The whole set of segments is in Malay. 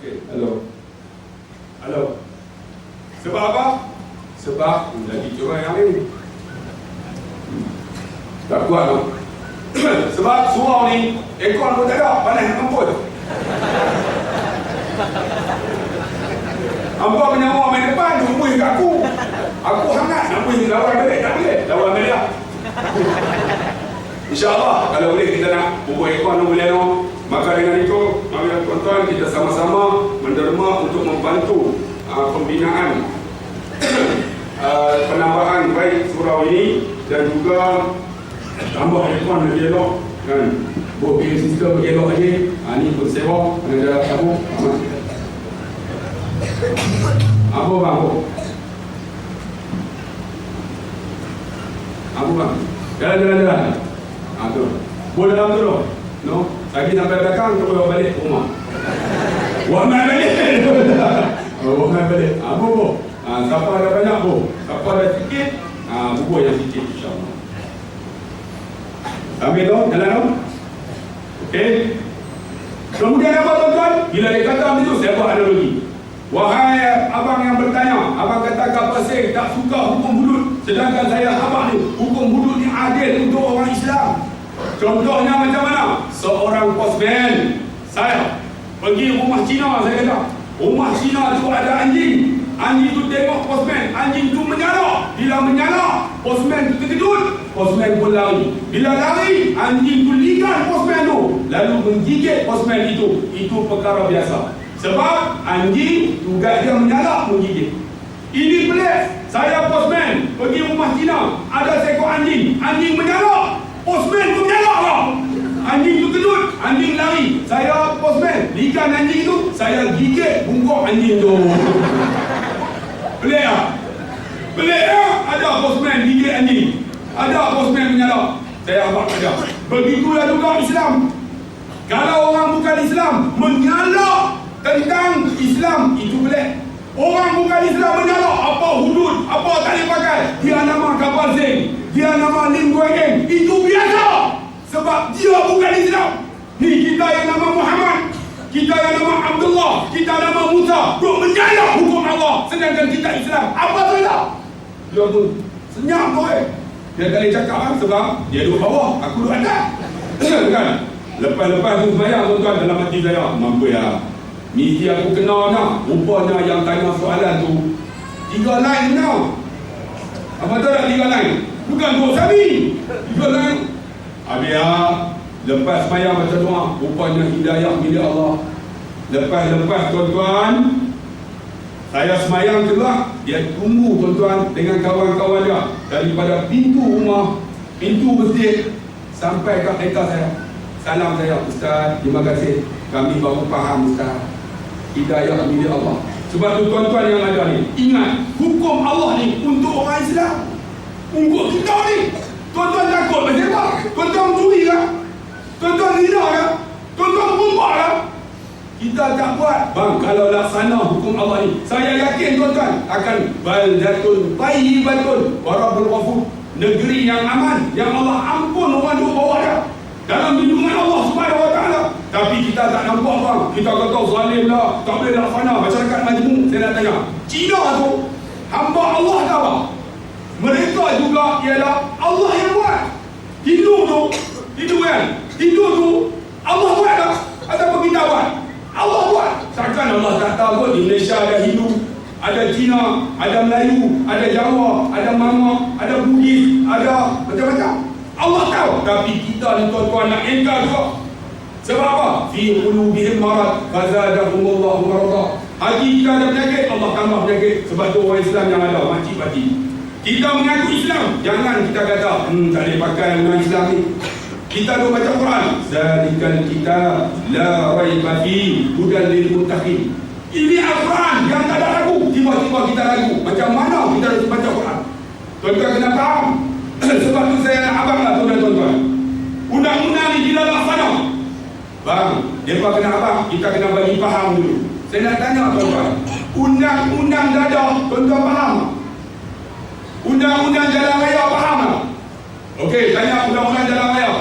Okey, halo. Halo. Sebab apa? Sebab lagi curang yang ini. Tak kuat tu. Sebab surau ni aircon pun tak ada, panas nak mampus. Hampa menyawa main depan, rumput kat aku. Aku hangat nak pergi lawan balik, tak boleh. Lawan balik. InsyaAllah kalau boleh kita nak pupuk aircon boleh no. Maka dengan itu, mari tuan-tuan kita sama-sama menderma untuk membantu pembinaan penambahan baik surau ini dan juga tambah aircon lebih elok kan. Booking sistem lebih elok lagi. Ini pun sewa ada tamu. Apa bang? Apa bang? Jalan. Tu. Boleh dalam tu loh. No. Lagi sampai belakang tu bawa balik rumah. Wah main balik. Oh main balik. Bu. Siapa ada banyak bu? Siapa ada sikit? Bubur yang sikit insya-Allah. Ambil tu, jalan tu. Okey. Kemudian apa tuan-tuan? Bila dia kata macam tu, saya buat analogi. Wahai abang yang bertanya, abang kata kapal Sing tak suka hukum hudud, sedangkan saya abang ni, hukum hudud ni adil untuk orang Islam. Contohnya macam mana? Seorang postman, saya pergi rumah Cina, saya kata, rumah Cina tu ada anjing. Anjing tu tengok postman, anjing tu menyala. Bila menyala, postman tu terkejut, postman pun lari. Bila lari, anjing tu ligan postman tu, lalu menggigit postman itu. Itu perkara biasa. Sebab anjing tugas dia menyala, menggigit. Ini pelik. Saya postman pergi rumah Cina, ada seekor anjing, anjing menyala, postman pun menyala lah. Anjing tu kejut, anjing lari. Saya postman, ligan anjing tu, saya gigit bungkuk anjing tu. Pelik tak? Pelik tak? Ada postman gigit anjing, ada postman menyala. Saya abang ada. Begitulah juga Islam. Kalau orang bukan Islam menyala tentang Islam, itu pelik. Orang bukan Islam menyala apa hudud, apa tak boleh pakai. Dia nama kapal Sing, dia nama Lim Gueng, itu biasa. Sebab dia bukan Islam. Ni kita yang nama Muhammad, kita yang nama Abdullah, kita nama Musa, duk menyala hukum Allah, sedangkan kita Islam. Apa salah? Dia tu senyap tu Dia tak boleh cakap sebab dia duduk bawah, aku duduk atas. Kan? Lepas-lepas tu sembahyang tuan-tuan, dalam hati saya, mampu ya. Mesti aku kenal nak. Rupanya yang tanya soalan tu 3 line kenal. Apa tahu tak 3 line? Bukan 2 sabi. 3 line. Habis lepas sembahyang baca doa, rupanya hidayah milik Allah. Lepas tuan-tuan, saya sembahyang juga, dia tunggu tuan-tuan dengan kawan-kawan dia daripada pintu rumah, pintu masjid sampai ke kereta saya. Salam saya, Ustaz, terima kasih. Kami baru faham Ustaz. Hidayah milik Allah. Sebab tu tuan-tuan yang ada ni, ingat, hukum Allah ni untuk orang Islam. Untuk kita ni. Tuan-tuan takut macam apa? Tuan-tuan mencuri ke? Tuan-tuan zina ke? Tuan-tuan berumpak ke? Kita tak buat. Bang, kalau laksana hukum Allah ni, saya yakin tuan-tuan akan baldatun tayyibatun wa rabbul ghafur. Negeri yang aman, yang Allah ampun orang duduk bawah dia. Dalam lindungan Allah Subhanahu wa taala. Tapi kita tak nampak bang. Kita kata zalim lah, tak boleh laksana. Masyarakat majmuk, saya nak tanya. Cina tu hamba Allah tak apa? Mereka juga ialah Allah yang buat. Hindu tu, Hindu kan? Hindu tu Allah buat tak? Ataupun kita buat? Allah buat. Takkan Allah tak tahu di Malaysia ada Hindu, ada Cina, ada Melayu, ada Jawa, ada Mama, ada Bugis, ada macam-macam. Allah tahu. Tapi kita ni tuan-tuan nak engkar juga. Sebab apa? Fi qulubihim marad fazadahumullahu marada. Haji kita ada penyakit, Allah tambah penyakit. Sebab tu orang Islam yang ada makcik pati. Kita mengaku Islam, jangan kita kata tak boleh pakai dengan Islam ni. Kita duk baca Quran, zalikal kitab la raiba fi hudan lil muttaqin. Ini Al-Quran yang tak ada ragu. Tiba-tiba kita ragu. Macam mana kita harus baca Quran? Tuan-tuan kena faham. Sebab tu saya nak abang lah tuan-tuan. Undang-undang ni bila laksana, bang, mereka kena abang, kita kena bagi faham dulu. Saya nak tanya tuan-tuan, undang-undang dadah, tuan-tuan faham tak? Undang-undang jalan raya faham tak? Okey, tanya undang-undang jalan raya.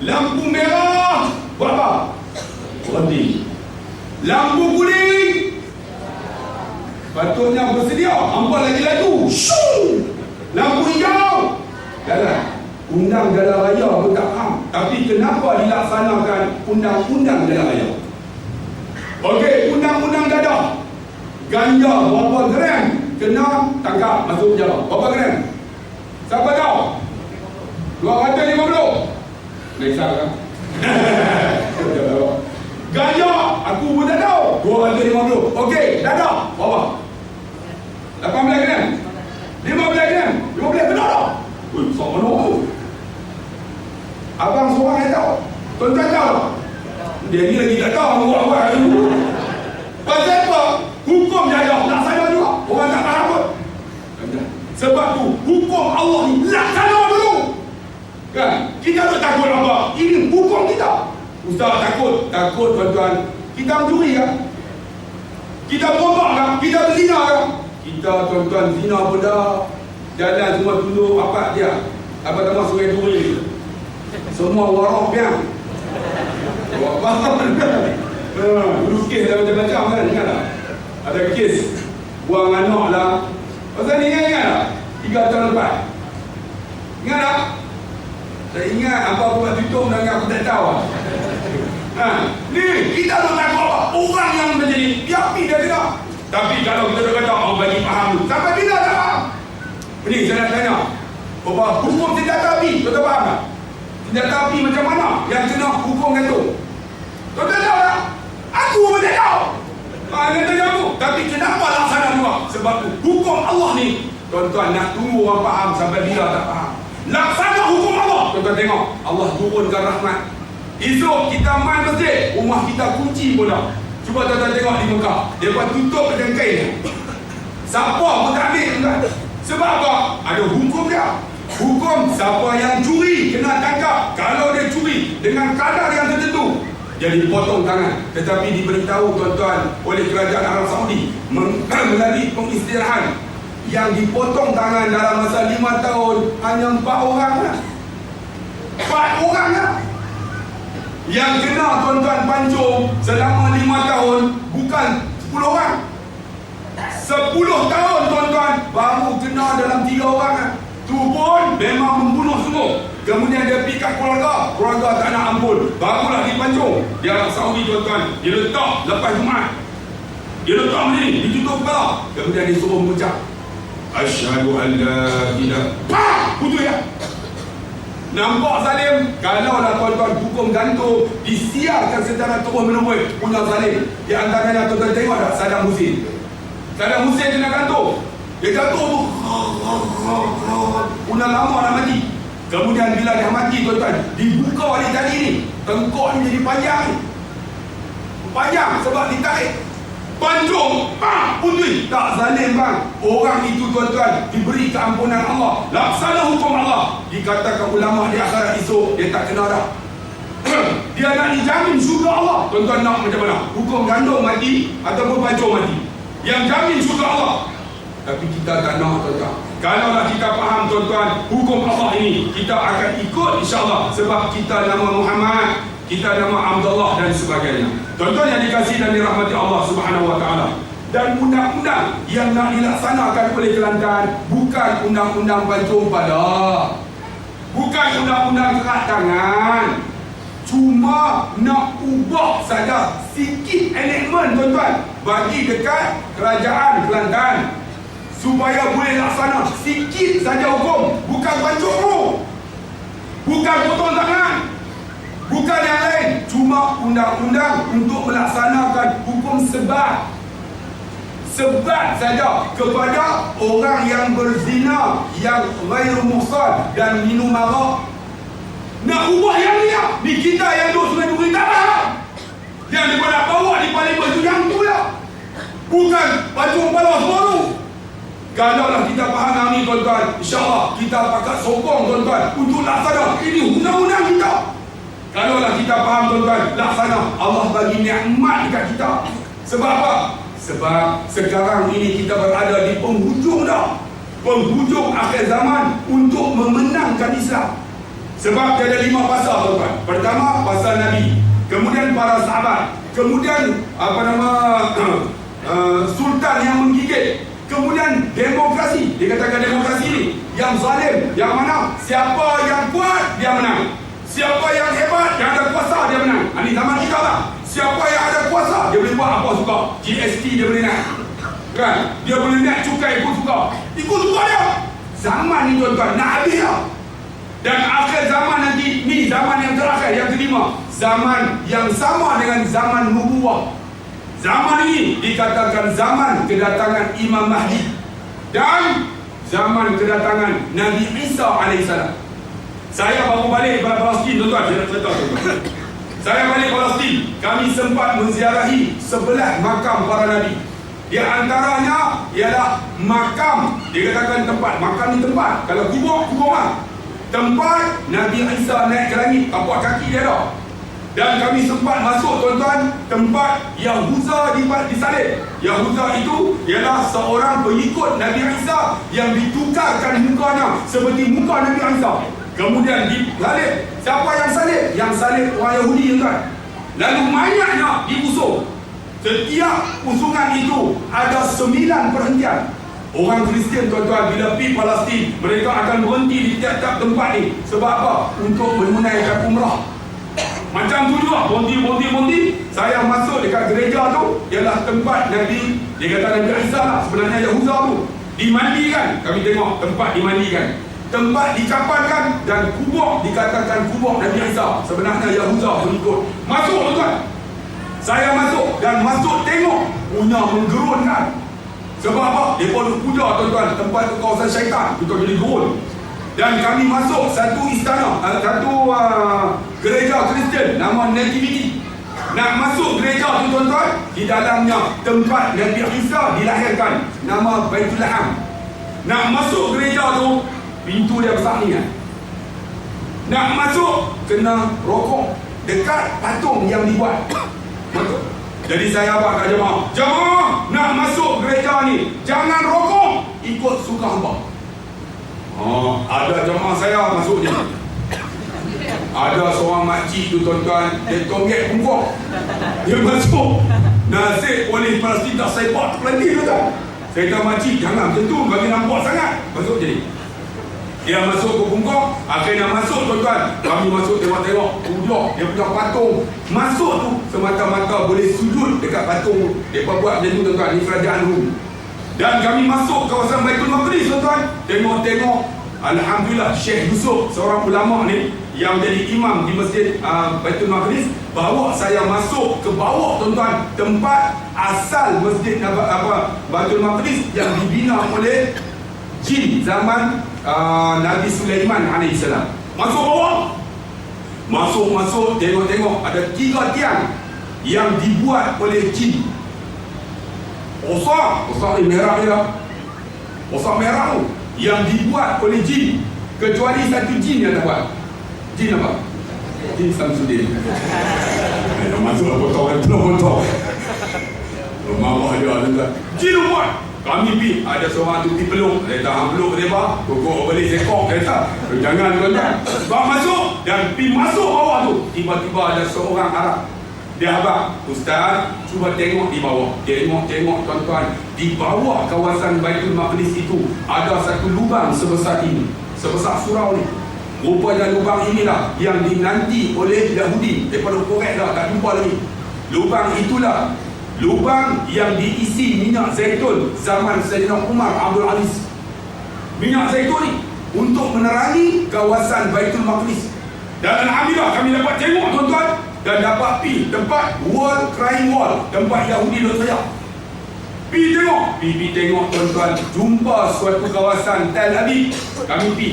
Lampu merah, buat apa? Berhenti. Lampu kuning, Patutnya bersedia. Hampa lagi laju. Shoo! Lampu hijau. Jalan. Undang jalan raya pun tak faham. Tapi kenapa dilaksanakan undang-undang jalan raya? Okey, undang-undang dadah. Ganja berapa gram kena tangkap masuk penjara? Berapa gram? Siapa tahu? 250. Malaysia kan? Ganja aku pun tak tahu. 250. Okey, dadah berapa? 18 gram. 15 gram. 15 benar tak? Ui, sama tu. Abang seorang yang tahu. Tuan-tuan tahu. Dia ni lagi tak tahu buat-buat dulu. Pasal apa? Hukum dadah laksana juga. Orang tak faham pun. Sebab tu hukum Allah ni laksana dulu. Kan? Kita tak takut apa? Ini hukum kita. Ustaz takut. Takut tuan-tuan. Kita mencuri kan? Kita berombak kan? Kita berzina kan? Kita tuan-tuan zina pun dah. Jalan semua tunduk apa dia? Apa nama Sungai Duri? Semua warok biang. Faham kan? Dulu kes dah macam-macam kan? Ingat tak? Ada kes buang anak lah. Pasal ni ingat tak? 3 tahun lepas. Ingat tak? Tak ingat apa aku buat tutup dan aku tak tahu. Ni kita tak takut apa? Orang yang menjadi biapi dia tidak. Tapi kalau kita dah kata orang bagi faham tu, sampai bila tak faham? Ini saya nak tanya, hukum senjata api, tuan-tuan faham tak? Senjata api macam mana yang kena hukum gantung? Tuan-tuan tahu tak? Aku pun tak tahu. Dia tanya aku. Tapi kenapa laksana juga? Sebab tu hukum Allah ni, tuan-tuan nak tunggu orang faham sampai bila tak faham. Laksana hukum Allah. Tuan-tuan tengok, Allah turunkan rahmat. Esok kita main masjid, rumah kita kunci pun dah. Cuba tuan-tuan tengok di Mekah, dia buat tutup dengan kain. Siapa pun tak ambil tuan. Sebab apa? Ada hukum dia. Hukum siapa yang curi kena tangkap. Kalau dia curi dengan kadar yang tertentu, dia dipotong tangan. Tetapi diberitahu tuan-tuan oleh kerajaan Arab Saudi melalui pengistirahan, yang dipotong tangan dalam masa 5 tahun hanya 4 orang lah. 4 orang lah. Yang kena tuan-tuan pancung selama 5 tahun bukan 10 orang. 10 tahun tuan-tuan baru kena dalam 3 orang lah. Tu pun memang membunuh semua. Kemudian dia pergi kat keluarga tak nak ampun, barulah dipancung. Di Arab Saudi tuan-tuan, dia letak lepas Jumaat, dia letak macam ni, ditutup kepala. Kemudian dia suruh mengucap asyhadu an la ilaha, putus ya. Nampak zalim? Kalau lah tuan-tuan hukum gantung disiarkan secara terus-menerus punya zalim. Di antaranya tuan-tuan tengok tak Saddam Hussein. Saddam Hussein kena gantung. Dia gantung tu punya lama nak mati. Kemudian bila dia mati tuan-tuan, dibuka balik tali ni, tengkok ni jadi panjang ni. Panjang sebab ditarik. Pancung, putih. Tak zalim bang. Orang itu tuan-tuan diberi keampunan Allah. Laksana hukum Allah. Dikatakan ulama di akhirat esok, dia tak kena dah. Dia nak dijamin syurga Allah. Tuan-tuan nak macam mana? Hukum gantung mati ataupun pancung mati? Yang jamin syurga Allah. Tapi kita tak nak tuan-tuan. Kalaulah kita faham tuan-tuan hukum Allah ini, kita akan ikut insya-Allah. Sebab kita nama Muhammad, kita nama Abdullah dan sebagainya. Tuan-tuan yang dikasihi dan dirahmati Allah Subhanahu wa taala. Dan undang-undang yang nak dilaksanakan oleh Kelantan bukan undang-undang pancung pada. Bukan undang-undang kerat tangan. Cuma nak ubah saja sikit elemen tuan-tuan bagi dekat kerajaan Kelantan, supaya boleh laksana sikit saja hukum. Bukan pancung tu, bukan potong tangan, bukan yang lain. Cuma undang-undang untuk melaksanakan hukum sebat saja kepada orang yang berzina, yang ghairu muhsan dan minum arak. Nak ubah yang ni lah. Ni kita yang duduk Sungai Duri tak faham. Yang dia nak bawa di parlimen tu yang tu lah. Bukan pancung kepala semua tu. Kalaulah kita faham yang ni tuan-tuan, insya-Allah kita pakat sokong tuan-tuan untuk laksana. Ini undang-undang kita. Kalaulah kita faham tuan-tuan, laksana. Allah bagi nikmat dekat kita. Sebab apa? Sebab sekarang ini kita berada di penghujung dah. Penghujung akhir zaman untuk memenangkan Islam. Sebab dia ada 5 pasal tuan-tuan. Pertama pasal Nabi, kemudian para sahabat, kemudian sultan yang menggigit, Kemudian demokrasi, dia katakan demokrasi ni yang zalim, yang mana siapa yang kuat dia menang, siapa yang hebat, yang ada kuasa dia menang. Ini zaman kita lah. Siapa yang ada kuasa dia boleh buat apa suka. GST dia boleh naik, kan? Dia boleh naik cukai pun suka, ikut suka dia. Zaman ni tuan-tuan nak habis lah. Dan akhir zaman nanti ni zaman yang terakhir, yang kelima, zaman yang sama dengan zaman nubuwah. Zaman ini dikatakan zaman kedatangan Imam Mahdi dan zaman kedatangan Nabi Isa AS. Saya baru balik pada Palestin, tuan-tuan. Saya nak cerita, tuan-tuan. Saya balik Palestin, kami sempat menziarahi 11 makam para Nabi. Di antaranya ialah makam, dia katakan tempat, makam ni tempat. Kalau kubur, kubur lah. Tempat Nabi Isa naik ke langit, tapak kaki dia dah. Dan kami sempat masuk, tuan-tuan, tempat Yahuza disalib. Yahuza itu ialah seorang pengikut Nabi Isa yang ditukarkan mukanya seperti muka Nabi Isa. Kemudian disalib. Siapa yang salib? Yang salib orang Yahudi, tuan. Lalu mayatnya diusung. Setiap usungan itu ada 9 perhentian. Orang Kristian, tuan-tuan, bila pergi Palestin, mereka akan berhenti di tiap-tiap tempat ni. Sebab apa? Untuk menunaikan umrah. Macam tu juga, bonti. Saya masuk dekat gereja tu, ialah tempat Nabi, dia kata Nabi Isa lah, sebenarnya Yahuza tu. Dimandikan, kami tengok tempat dimandikan. Tempat dikapankan dan kubur dikatakan kubur Nabi Isa, sebenarnya Yahuza pengikut. Masuk, tuan-tuan. Saya masuk dan masuk tengok, punya menggerunkan. Sebab apa? Dia pun puja, tuan-tuan, tempat tu kawasan syaitan, kita jadi gerun. Dan kami masuk satu istana, satu gereja Kristian nama Nativity. Nak masuk gereja tu, tuan-tuan, di dalamnya tempat Nabi Isa dilahirkan, nama Baitul Laham. Nak masuk gereja tu, pintu dia besar ni kan. Nak masuk kena rokok dekat patung yang dibuat. Betul. Jadi saya buat kat jemaah, nak masuk gereja ni jangan rokok, ikut suka hamba. Ada jemaah saya masuk je. Ada seorang makcik tu, tuan-tuan, dia tonggek pungkok, dia masuk. Nasib polis Palestin tak sepak pelanti, tuan-tuan. Saya kata, makcik jangan macam tu, bagi nampak sangat. Masuk jadi. Dia masuk ke pungkok, akhirnya masuk, tuan-tuan. Kami masuk tengok-tengok, pujuk dia punya patung. Masuk tu semata-mata boleh sujud dekat patung. Mereka buat macam tu, tuan-tuan, di kerajaan Rom. Dan kami masuk kawasan Baitul Maqdis, tuan-tuan. Tengok-tengok, alhamdulillah, Syekh Yusuf, seorang ulama ni yang jadi imam di masjid Baitul Maqdis, bawa saya masuk ke bawah, tuan-tuan, tempat asal masjid Baitul Maqdis yang dibina oleh jin zaman Nabi Sulaiman AS. Masuk bawah, masuk, tengok-tengok, ada 3 tiang yang dibuat oleh jin. Osak ni merah dia, osak merah tu yang dibuat oleh jin. Kecuali satu jin yang dah buat. Jin apa? Jin Samsudin. Masuk lah potong. Rumah dia, tuan-tuan. Jin buat. Kami pergi, ada seorang tu pergi peluk. Dia tahan peluk mereka, pokok balik sekok. Dia kata, jangan, tuan-tuan. Bawa masuk, dan pergi masuk bawah tu, tiba-tiba ada seorang Arab. Dia abang, Ustaz, cuba tengok di bawah. Tengok, tuan-tuan. Di bawah kawasan Baitul Maqdis itu ada satu lubang sebesar ini, sebesar surau ni. Rupanya lubang inilah yang dinanti oleh Yahudi. Daripada korek dah, tak jumpa lagi. Lubang itulah lubang yang diisi minyak zaitun zaman Sayyidina Umar Abdul Aziz. Minyak zaitun ni untuk menerangi kawasan Baitul Maqdis. Dan alhamdulillah kami dapat tengok, tuan-tuan, dan dapat pergi tempat Wall Crying Wall, tempat Yahudi duduk saja. Pergi tengok, tuan-tuan, jumpa suatu kawasan Tel Aviv. Kami pergi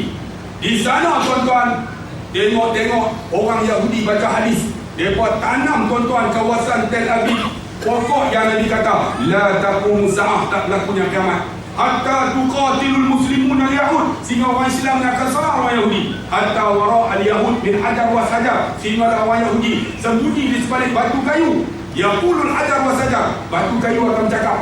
di sana, tuan-tuan, tengok orang Yahudi baca hadis. Mereka tanam, tuan-tuan, kawasan Tel Aviv pokok yang Nabi kata, la taqumu sa'ah, tak berlakunya kiamat hatta tuqatilul muslimun al-yahud, sehingga orang Islam akan serang orang Yahudi. Hatta wara al-yahud min hajar wa sajar, sehingga orang Yahudi sembunyi di sebalik batu kayu. Yaqulul hajar wa sajar, batu kayu akan bercakap,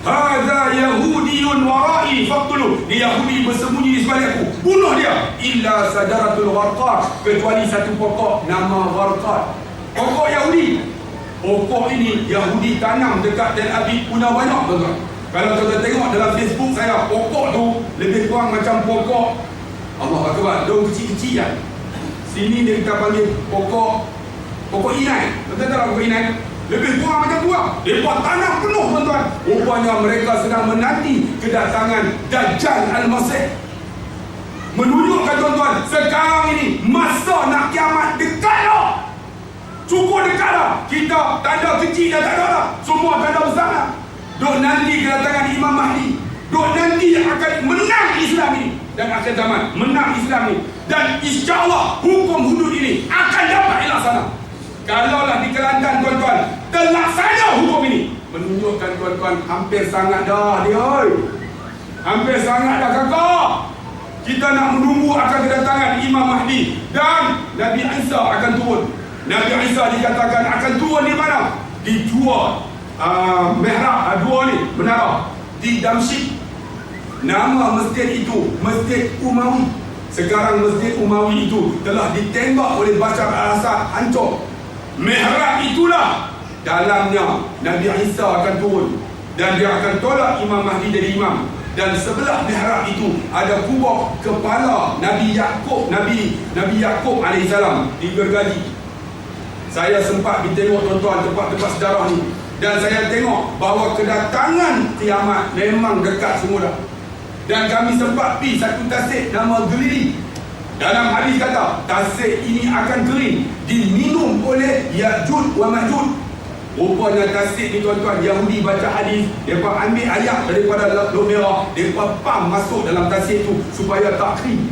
hadza yahudiyun warai faqtuluh, dia Yahudi bersembunyi di sebalik aku, bunuh dia. Illa sajaratul gharqad, kecuali satu pokok nama gharqad, pokok Yahudi. Pokok ini Yahudi tanam dekat Tel Aviv, punya banyak, tuan-tuan. Kalau tuan-tuan tengok dalam Facebook saya, pokok tu lebih kurang macam pokok Allah Akbar, daun kecil-kecil kan. Sini dia kita panggil pokok inai. Betul tak pokok inai? Lebih kurang macam tu lah. Lepas tanah penuh tuan-tuan. Rupanya mereka sedang menanti kedatangan Dajjal Al-Masih. Menunjukkan tuan-tuan, sekarang ini masa nak kiamat dekat dah. Cukup dekat dah. Kita tanda kecil dah tak ada dah. Semua tanda besar dah. Duk nanti kedatangan Imam Mahdi. Duk nanti akan menang Islam ini. Dan akhir zaman menang Islam ini. Dan insyaAllah hukum hudud ini akan dapat dilaksana. Kalaulah di Kelantan tuan-tuan terlaksana hukum ini, menunjukkan tuan-tuan hampir sangat dah dia. Hampir sangat dah kakak. Kita nak menunggu akan kedatangan Imam Mahdi. Dan Nabi Isa akan turun. Nabi Isa dikatakan akan turun di mana? Di dua mihrab, dua ni menara di Damsyik. Nama masjid itu Masjid Umawi. Sekarang Masjid Umawi itu telah ditembak oleh Bashar al-Assad, hancur. Mihrab itulah dalamnya Nabi Isa akan turun dan dia akan tolak Imam Mahdi jadi imam. Dan sebelah mihrab itu ada kubur kepala Nabi Yaqub, Nabi Yaqub alaihissalam digergaji. Saya sempat pergi tengok tuan-tuan tempat-tempat sejarah ni, dan saya tengok bahawa kedatangan kiamat memang dekat semua dah. Dan kami sempat pergi satu tasik nama Geliri. Dalam hadis kata tasik ini akan kering, diminum oleh Ya'juj wa Ma'juj. Rupanya tasik ni tuan-tuan, Yahudi baca hadis, mereka ambil ayat daripada Laut Merah, mereka pam masuk dalam tasik tu supaya tak kering.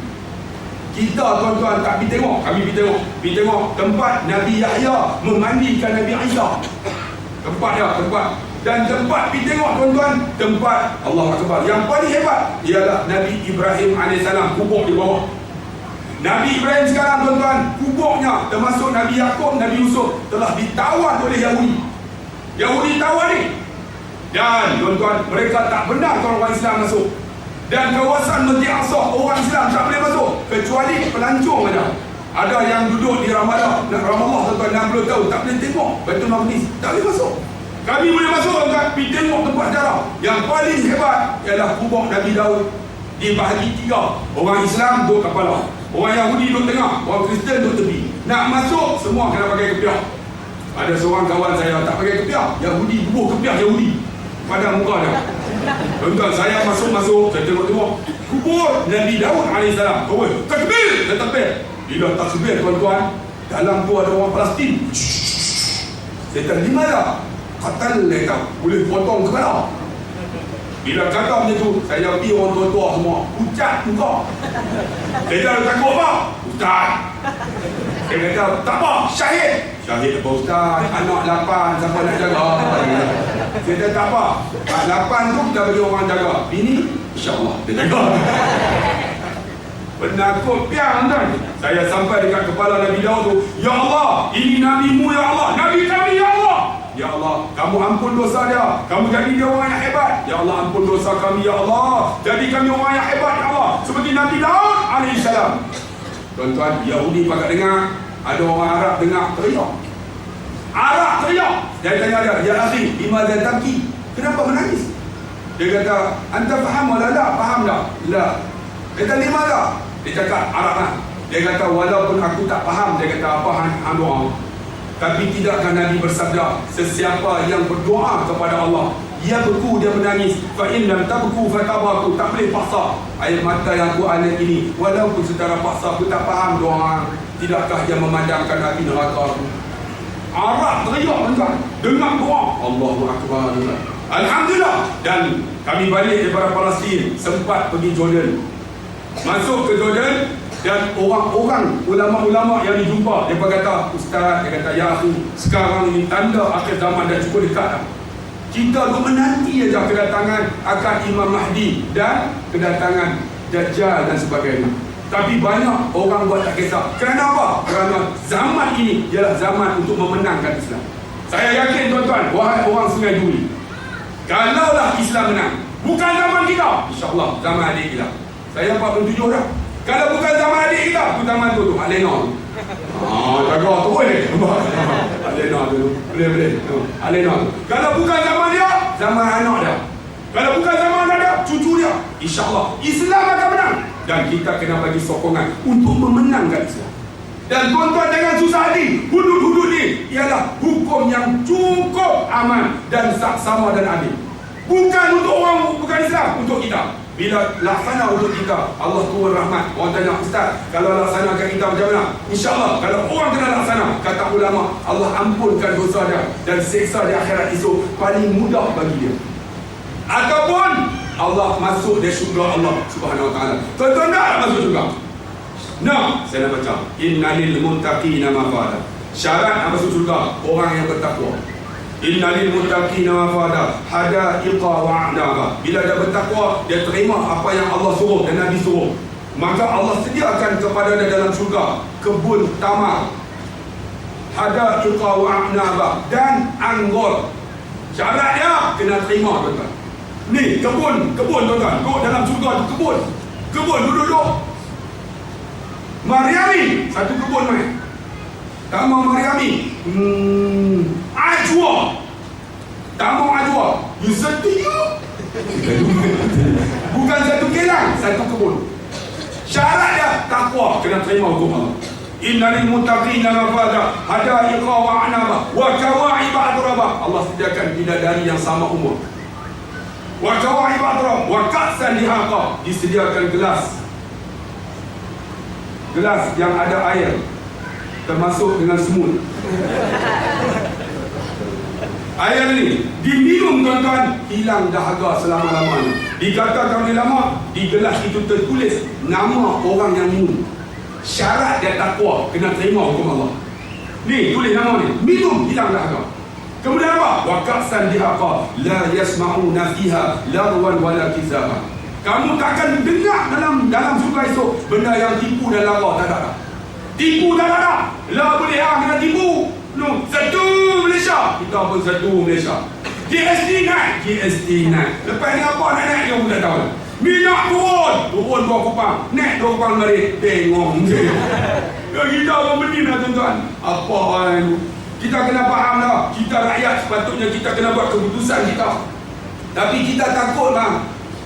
Kita tuan-tuan tak pergi tengok, kami pergi tengok tempat Nabi Yahya memandikan Nabi Isa. Tempat dia, tempat. Dan tempat pergi tengok tuan-tuan, tempat Allah Akbar yang paling hebat ialah Nabi Ibrahim AS, kubur di bawah. Nabi Ibrahim sekarang tuan-tuan, kuburnya termasuk Nabi Yaqub, Nabi Yusuf telah ditawan oleh Yahudi tawan ni. Dan tuan-tuan, mereka tak benar orang Islam masuk. Dan kawasan Masjid Aqsa orang Islam tak boleh masuk kecuali pelancong aja. Ada yang duduk di Ramallah tuan-tuan 60 tahun tak boleh tengok Baitul Maqdis, tak boleh masuk. Kami boleh masuk tuan-tuan, pergi tengok tempat sejarah. Yang paling hebat ialah kubur Nabi Daud. Dibahagi 3. Orang Islam duduk kepala, orang Yahudi duduk tengah, orang Kristian duduk tepi. Nak masuk semua kena pakai kepiah. Ada seorang kawan saya tak pakai kepiah, Yahudi bubuh kepiah Yahudi pada muka dia. Tuan-tuan, saya masuk, saya tengok kubur Nabi Daud AS. Takbir, saya takbir. Bila takbir tuan-tuan, dalam tu ada orang Palestin. Saya tanya, di mana? Katal mereka, boleh potong kepala. Bila kata macam tu, saya pergi orang tua-tua semua, ucat muka. Saya kata, takut apa? Ustaz. Saya kata, tak apa, syahid. Syahid apa Ustaz? Anak 8, siapa nak jaga? Saya kata, tak apa, 8 tu kita bagi orang jaga. Bini, insyaAllah dia jaga. Penakut piang kan. Saya sampai dekat kepala Nabi Daud tu, ya Allah, ini Nabi-Mu ya Allah, Nabi kami ya Allah. Ya Allah, kamu ampun dosa dia, kamu jadi dia orang yang hebat. Ya Allah, ampun dosa kami ya Allah, jadi kami orang yang hebat ya Allah, seperti Nabi Daud alaihissalam. Tuan-tuan, Yahudi pakat dengar, ada orang Arab dengar teriak. Arab teriak. Saya tanya dia, ya akhi, limadha tabki? Kenapa menangis? Dia kata, anta faham wala la? Faham tak? La. Kata limadha? Dia cakap Arab lah. Dia kata, walaupun aku tak faham, dia kata apa hang doa? Tapi tidakkah Nabi bersabda, sesiapa yang berdoa kepada Allah, ia beku, dia menangis, fa in lam tabku fatabaku, tak boleh paksa. Air mata yang aku alih ini, walaupun secara paksa aku tak faham doa, tidakkah dia memadamkan api neraka aku? Arab teriak tuan, dengar doa Allahu Akbar. Alhamdulillah. Dan kami balik daripada Palestin, sempat pergi Jordan. Masuk ke Jordan, dan orang-orang ulama-ulama yang dijumpa, dia kata, Ustaz, dia kata, ya aku, sekarang ini tanda akhir zaman dah cukup dekat dah. Kita tu menanti aja kedatangan akan Imam Mahdi dan kedatangan Dajjal dan sebagainya. Tapi banyak orang buat tak kisah. Kerana apa? Kerana zaman ini ialah zaman untuk memenangkan Islam. Saya yakin tuan-tuan, wahai orang Sungai Duri, kalaulah Islam menang, bukan zaman kita, insyaAllah zaman adik kita. Saya 47 dah. Kalau bukan zaman adik kita, aku zaman tu Hak Lena tu. Jaga tu boleh. Hak Lena tu. Boleh. Hak Lena tu. Kalau bukan zaman dia, zaman anak dia. Kalau InsyaAllah Islam akan menang. Dan kita kena bagi sokongan untuk memenangkan Islam. Dan tuan-tuan jangan susah hati. Hudud-hudud ni ialah hukum yang cukup aman dan saksama dan adil. Bukan untuk orang bukan Islam, untuk kita. Bila laksana untuk kita, Allah turun rahmat. Orang tanya, Ustaz, kalau laksanakan kita macam mana? InsyaAllah, kalau orang kena laksana, kata ulama, Allah ampunkan dosa dia dan seksa di akhirat esok paling mudah bagi dia. Ataupun Allah masuk di syurga Allah Subhanahu Wa Taala. Tuan-tuan nak masuk syurga? Nah, saya nak baca. Innalil muttaqina mafada. Syarat nak masuk syurga orang yang bertakwa. Innalil muttaqina mafada hadaiqa wa a'naba. Bila dia bertakwa, dia terima apa yang Allah suruh dan Nabi suruh, maka Allah sediakan kepada dia dalam syurga kebun tamar, hadaiqa wa a'naba, dan anggur. Syarat dia kena terima, tuan-tuan. Ni kebun tuan-tuan. Duduk dalam syurga tu kebun duduk. Mariami satu kebun mai. Tamu Mariami. Ajwa. Tamu Ajwa. You setuju? Bukan satu kelang, satu kebun. Syarat dia takwa, kena terima hukum Allah. Innal muttaqina mafada hadaiqa wa a'naba wa kawa'iba atraba. Allah sediakan bidadari yang sama umur. Wa kawa'iba atraba wa ka'san dihaqa. Disediakan gelas yang ada air, termasuk dengan semut. Air ni diminum, tuan-tuan, hilang dahaga selama-lamanya. Dikatakan ulama, di gelas itu tertulis nama orang yang minum. Syarat dia takwa, kena terima hukum Allah. Ni tulis nama ni, minum hilang dahaga. Kemudian apa? Wa ka'san dihaqa la yasma'una fiha larwan wala kizaba. Kamu takkan dengar dalam syurga esok benda yang tipu dan lara, tak ada. Tipu tak ada. La boleh kena tipu. No, satu Malaysia. Kita pun satu Malaysia. GST naik. Lepas ni apa nak naik dia pun tak tahu. Minyak turun 2 kupang. Naik 2 kupang balik. Tengok je. Kita pun berdiri lah, tuan-tuan. Apa itu? Kita kena faham lah. Kita rakyat sepatutnya kita kena buat keputusan kita. Tapi kita takut lah.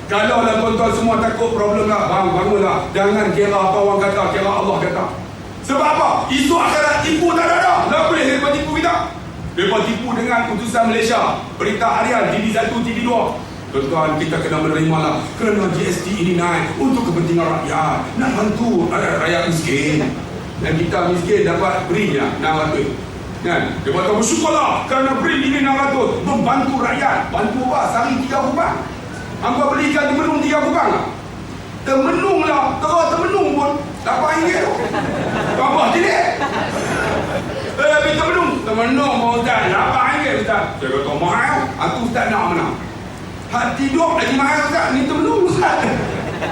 Kalau lah tuan-tuan semua takut problem lah, bang, bangunlah. Jangan kira apa orang kata, kira Allah kata. Sebab apa? Isu akhirat tipu tak ada. Tak boleh mereka tipu kita. Mereka tipu dengan putusan Malaysia, berita harian TV1, TV2. Tuan-tuan, kita kena menerima lah. Kerana GST ini naik untuk kepentingan rakyat, nak bantu rakyat miskin. Dan kita miskin dapat beri lah 600. Kan? Dia kata bersyukurlah kerana beri ini 600 membantu rakyat. Bantu apa? Sehari 3 kupang. Hangpa belikan temenung 3 kupang lah. Temenung lah. Temenung pun RM8 tu. Tambah tidak. Tapi temenung mau Ustaz RM8 Ustaz. Saya kata mahal. Aku Ustaz nak mana? Hak tidur lagi mahal Ustaz. Ni temenung Ustaz.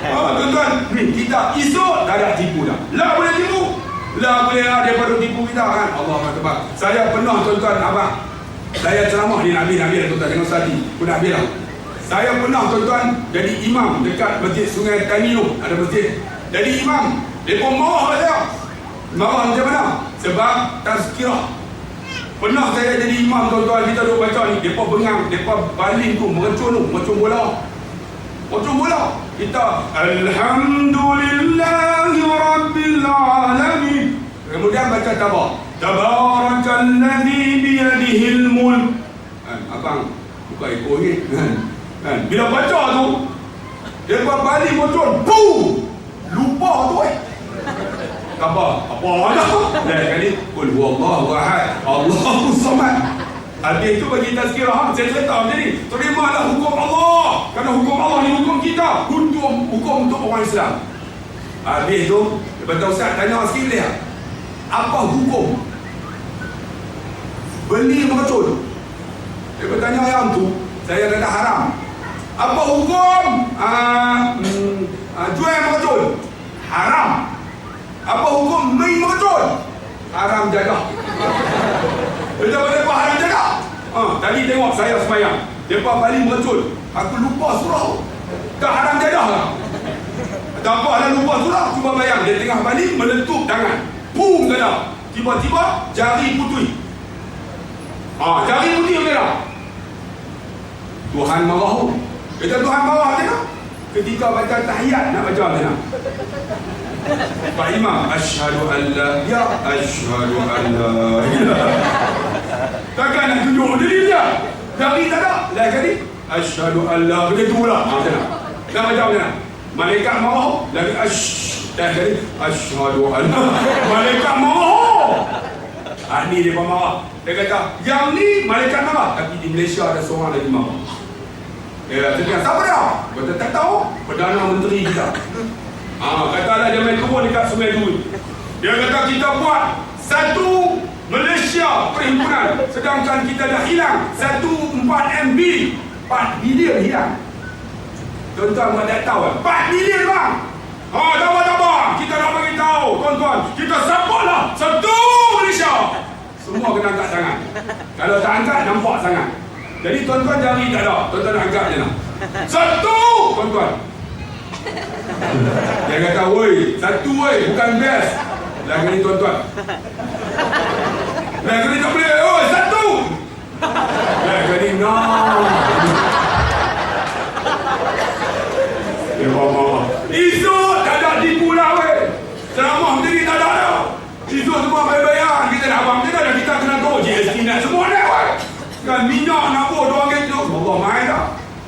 Tuan-tuan, ni kita esok tak ada tipu dah. Lah boleh tipu. Lah boleh lah daripada tipu kita kan. Allah Akbar. Saya pernah, tuan-tuan, abang, saya ceramah ni nak habis tuan-tuan. Jangan usah pun nak habis lah. Saya pernah, tuan-tuan, jadi imam dekat Masjid Sungai Tanio. Ada masjid. Jadi imam. Mereka marah kat saya. Marah macam mana? Sebab tazkirah. Pernah saya jadi imam, tuan-tuan, kita duduk baca ni. Mereka bengang, mereka baling tu, mercun tu, macam bola. Kita Alhamdulillahi Rabbil Alamin. Kemudian baca Tabarakalladzi biyadihil mulk. Abang, buka ekor ni. Bila baca tu, dia buat balik motor, boom, lupa tu apa dah kali qul huwallahu ahad Allahu samad. Habis tu bagi tazkirah, saya cerita macam ni, terimalah hukum Allah, kerana hukum Allah ni hukum kita, hukum untuk orang Islam. Habis tu dia kata, Ustaz tanya sikit boleh tak? Apa hukum beli mercun? Dia bertanya yang tu, saya kata haram. Apa hukum jual mercun? Haram. Apa hukum main mercun? Haram jadah. Dia boleh apa haram jadah? Tadi tengok saya sembahyang, depa balik mercun, aku lupa surau. Tak haram jadah lah. Tak apa lah lupa surau, cuba bayang dia tengah balik meletup tangan, boom kena. Tiba-tiba jari putih. Jari putih kena. Tuhan marah. Kata Tuhan marah je tak? ketika baca tahiyat nak baca macam mana? Pak Imam, asyhadu an la ya asyhadu an la ilaha. Takkan nak tunjuk diri dia. Dari tak ada. Lain kali asyhadu an la macam tu pula. Macam mana? Nak baca macam mana? Malaikat marah. Lagi lain kali asyhadu an la. Malaikat marah. Ni dia marah. Dia kata, yang ni malaikat marah. Tapi di Malaysia ada seorang lagi marah. Dia cakap, siapa dia? Kita tak tahu. Perdana Menteri kita. Katalah dia main kebun dekat Sungai Duri. Dia kata kita buat satu Malaysia perhimpunan, sedangkan kita dah hilang 1 4 bilion hilang. Tuan-tuan buat tak tahu 4 bilion bang. Tak apa. Kita nak bagi tahu tuan-tuan, kita supportlah satu Malaysia. Semua kena angkat tangan. Kalau tak angkat nampak sangat. Jadi tuan-tuan jari tak ada. Tuan-tuan angkat je lah. Satu tuan-tuan. Dia kata, woi, satu woi, bukan best. Lain kali tuan-tuan. Lain kali tak boleh, oh, satu. Lain kali, no. Dia marah. Isu tak ada tipu lah, woi. Ceramah sendiri tak ada dah. Isu semua bayar-bayar. Kita nak abang kita dah, kita kena tahu GST nak semua dah, woi. Kan minyak nak buat RM2 tu. Allah, main dah.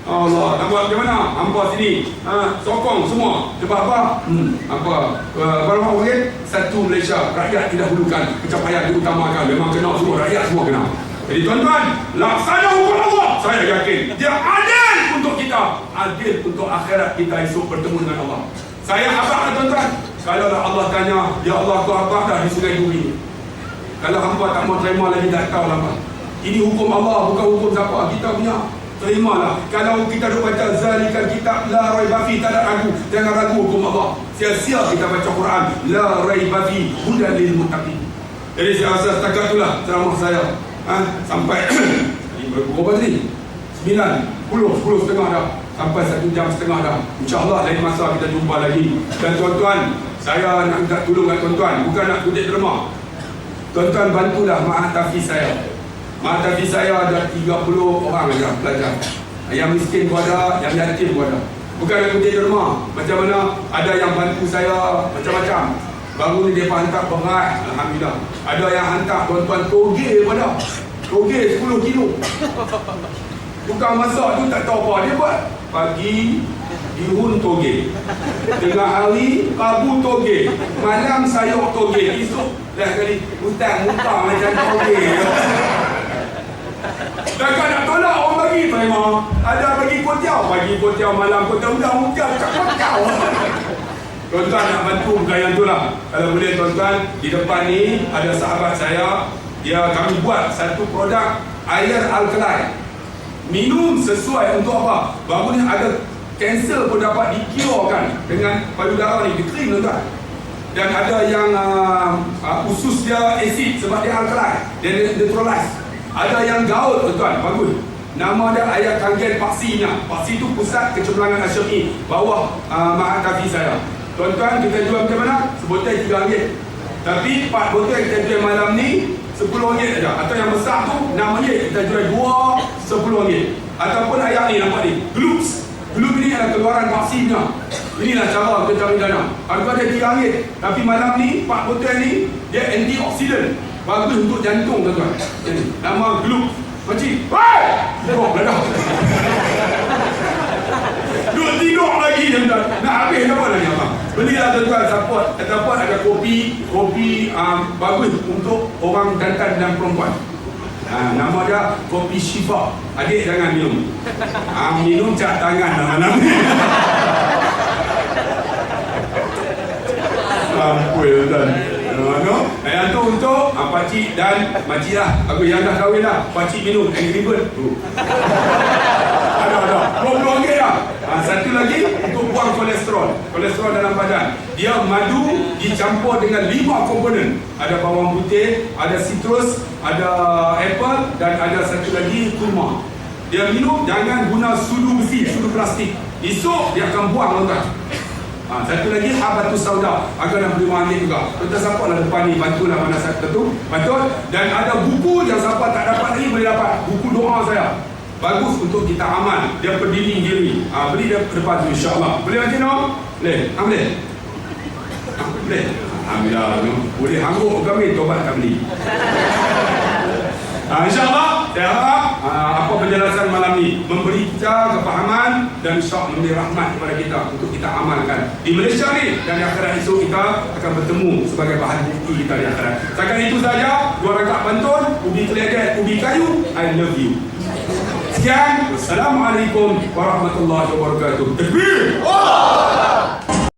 Allah, nak buat macam mana? Hampa sini, sokong semua. Sebab apa? Berapa ringgit? Satu Malaysia, rakyat didahulukan, pencapaian diutamakan. Memang kena semua, rakyat semua kena. Jadi tuan-tuan, laksana hukum Allah. Saya yakin dia adil untuk kita, adil untuk akhirat kita esok bertemu dengan Allah. Saya abang tuan-tuan, kalau Allah tanya, ya Allah kau abang dah di Sungai Duri. Kalau hampa tak mau terima lagi, tak tahu lah. Ini hukum Allah, bukan hukum siapa. Kita punya. Terimalah. Kalau kita duk baca zalikal kitab la raiba fi, tak ada ragu. Jangan ragu hukum Allah. Sia-sia kita baca Quran. La raiba fi hudan lil muttaqin. Jadi saya rasa setakat itulah ceramah saya. Sampai berapa tadi? 10 setengah dah. Sampai 1 jam setengah dah. InsyaAllah lain masa kita jumpa lagi. Dan tuan-tuan, saya nak minta tolong kat tuan-tuan, bukan nak kutip derma. Tuan-tuan bantulah Ma'had Tahfiz saya. Ma'had Tahfiz saya ada 30 orang aja pelajar. Yang miskin pun ada, yang yatim pun ada. Bukan nak kutip derma. Macam mana ada yang bantu saya macam-macam. Baru ni dia hantar berat, alhamdulillah. Ada yang hantar tuan-tuan toge pun ada. Toge 10 kilo. Bukan masak tu tak tahu apa dia buat. Pagi bihun toge, tengah hari Rabu toge, malam sayur toge, esok dah kali hutang muka macam toge. Takkan nak tolak orang bagi memang. Ada bagi kotiau, pagi kotiau, malam kotiau, udah muka macam kotiau. Tuan-tuan nak bantu gaya tu lah. Kalau boleh tuan-tuan, di depan ni ada sahabat saya, kami buat satu produk air alkaline. Minum sesuai untuk apa? Baru ni ada kanser pun dapat dikiurkan dengan payudara ni, dikrim tuan-tuan. Dan ada yang usus dia asid sebab dia alkaline, dia neutralize. Ada yang gaul tuan-tuan, bagus. Nama dia air kangen paksinya. Paksi tu pusat kecemburuan Asyami, bawah Ma'had Tahfiz saya. Tuan-tuan, kita jual macam mana? Sebotol RM3. Tapi 4 botol kita jual malam ni RM10 saja. Atau yang besar tu RM6, kita jual 2 RM10. Ataupun ayam ni nampak ni, Gloops. Gloops ni adalah keluaran vaksinnya. Inilah cara kita cari dana. Harga dia RM3. Tapi malam ni 4 botol ni dia antioksidan, bagus untuk jantung tuan-tuan. Nama Gloops. Pakcik, hai! Tengok dah. Duduk tidur lagi tuan-tuan. Nak habis apa lagi abang? Belilah tuan-tuan, support. Ataupun ada kopi bagus untuk orang jantan dan perempuan. Nama dia kopi Syifa. Adik jangan minum. Minum cat tangan nama-nama. Sampul tuan. Yang tu untuk pakcik dan makcik lah. Aku yang dah kahwin lah. Pakcik minum Angry Bird. Ada RM20 lah. Satu lagi untuk buang kolesterol dalam badan. Dia madu dicampur dengan 5 komponen. Ada bawang putih, ada citrus, ada apple, dan ada satu lagi kurma. Dia minum, jangan guna sudu besi, sudu plastik. Esok dia akan buang tuan-tuan. Satu lagi habatus sauda, agar nak beli RM5 juga. Tuan-tuan siapa lah depan ni, bantulah mana satu tu. Betul. Dan ada buku yang siapa tak dapat lagi boleh dapat. Buku doa saya. bagus untuk kita amal. Dia berdiri diri. Beri dia depan tu insya-Allah. Boleh lagi no? Boleh. Boleh. Boleh. Alhamdulillah. Boleh hangguk kami tobat kami. InsyaAllah saya harap apa penjelasan malam ni memberi kita kefahaman dan insyaAllah memberi rahmat kepada kita untuk kita amalkan di Malaysia ni, dan di akhirat esok kita akan bertemu sebagai bahan bukti kita di akhirat. Setakat itu saja, 2 rakaat pantun, ubi keledek, ubi kayu. I love you. Sekian, wassalamualaikum warahmatullahi wabarakatuh. Takbir!